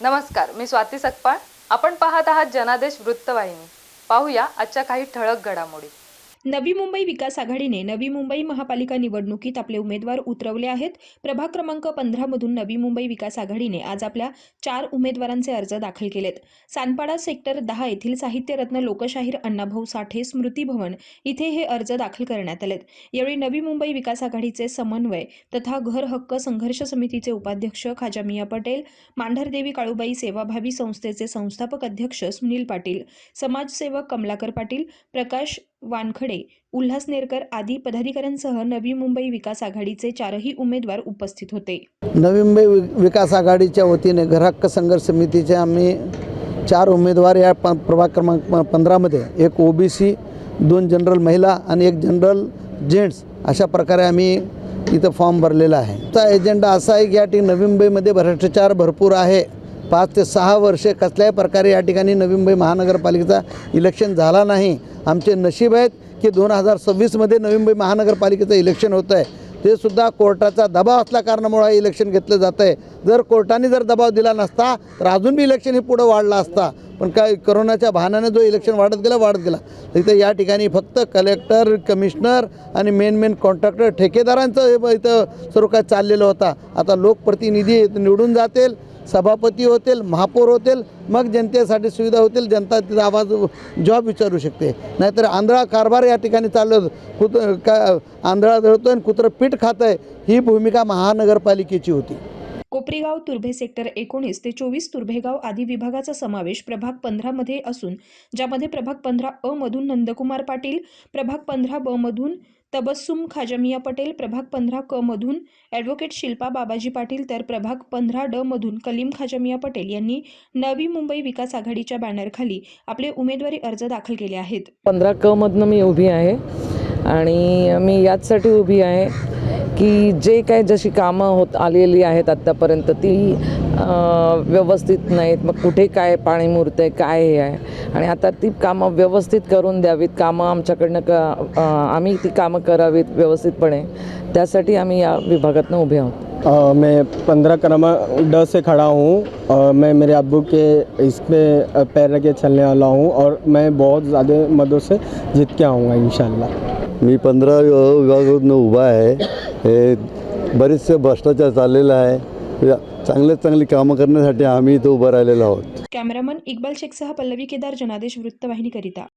नमस्कार, मी स्वाती सकपाळ. आपण पाहत आहात जनादेश वृत्तवाहिनी. पाहूया आजच्या काही ठळक घडामोडी. नवी मुंबई विकास आघाडीने नवी मुंबई महापालिका निवडणुकीत आपले उमेदवार उतरवले आहेत. प्रभाग क्रमांक 15 मधून नवी मुंबई विकास आघाडीने आज आपल्या 4 उमेदवारांचे अर्ज दाखल केलेत. सानपाडा सेक्टर 10 येथील साहित्यरत्न लोकशाहीर अण्णाभाऊ साठे स्मृती भवन इथे हे अर्ज दाखल करण्यात आलेत. यावेळी नवी मुंबई विकास आघाडीचे समन्वय तथा घर हक्क संघर्ष समितीचे उपाध्यक्ष खाजा मिया पटेल, मांढरदेवी काळूबाई सेवाभावी संस्थेचे संस्थापक अध्यक्ष सुनील पाटील, समाजसेवक कमलाकर पाटील, प्रकाश वानखडे, उल्हास नेरकर आदी पदाधिकाऱ्यांसह नवी मुंबई विकास आघाडीचे 4ही उमेदवार उपस्थित होते. नवी मुंबई विकास आघाडीच्या वतीने घर हक्क संघर्ष समितीचे आम्ही 4 उमेदवार या प्रभाग क्रमांक 15 मध्ये, एक ओबीसी, 2 जनरल महिला आणि 1 जनरल जेंट्स अशा प्रकारे आम्ही इथं फॉर्म भरलेला आहे. त्याचा एजेंडा असा आहे की या ठिकाणी नवी मुंबईमध्ये भ्रष्टाचार भरपूर आहे. 5 ते 6 वर्षे कसल्याही प्रकारे या ठिकाणी नवी मुंबई महानगरपालिकेचा इलेक्शन झाला नाही. आमचे नशीब आहेत की 2026मध्ये नवी मुंबई महानगरपालिकेचं इलेक्शन होतं आहे. ते सुद्धा कोर्टाचा दबाव असल्या कारणामुळे हे इलेक्शन घेतलं जातं आहे. जर कोर्टाने दबाव दिला नसता तर अजून बी इलेक्शन हे पुढं वाढला असता. पण काय करोनाच्या बहाण्याने जो इलेक्शन वाढत गेला. इथं या ठिकाणी फक्त कलेक्टर, कमिशनर आणि मेन कॉन्ट्रॅक्टर ठेकेदारांचं इथं सर्व काय चाललेलं होता. आता लोकप्रतिनिधी निवडून जातील, सभापती होतील, महापौर होतील, मग जनतेसाठी सुविधा होतील, जनता तिचा आवाज जॉब विचारू शकते. नाहीतर आंधळा कारभार या ठिकाणी चाललं, आंधळा दळतोय आणि कुत्रं पीठ खातं आहे, ही भूमिका महानगरपालिकेची होती. कोपरीगाव तुर्भे सेक्टर 19 ते 24 तुर्भेगाव आदी विभागाचा समावेश प्रभाग 15 मध्ये असून ज्यामध्ये प्रभाग 15 अ मधून नंदकुमार पाटील, प्रभाग 15 ब मधून तबस्सुम खाजमिया पटेल, प्रभाग 15 क मधून ॲडव्होकेट शिल्पा बाबाजी पाटील तर प्रभाग 15 ड मधून कलीम खाजमिया पटेल यांनी नवी मुंबई विकास आघाडीच्या बॅनरखाली आपले उमेदवारी अर्ज दाखल केले आहेत. 15 क मधनं मी उभी आहे आणि मी याचसाठी उभी आहे की जे काय जशी कामं होत आलेली आहेत आत्तापर्यंत ती व्यवस्थित नाहीत. मग कुठे काय पाणी मुरतं आहे, काय हे आहे, आणि आता ती कामं व्यवस्थित करून द्यावीत. कामं आमच्याकडनं आम्ही ती कामं करावीत व्यवस्थितपणे. त्यासाठी आम्ही या विभागातनं उभे आहोत. मैं 15 क्रमांक ड से खड़ा हूँ. मैं मेरे अब्बू के इसमें पैर रख के चलने वाला हूँ और मैं बहुत ज़्यादा मदों से जीत के आऊँगा इंशाल्लाह. मी 15 विभागातून उभा आहे. हे बरेचसे भ्रष्टाचार चाललेला आहे. चांगली कामं करण्यासाठी आम्ही इथं उभं राहिलेलो आहोत. कॅमेरामन इक्बाल शेखसह पल्लवी केदार, जनादेश वृत्तवाहिनीकरिता.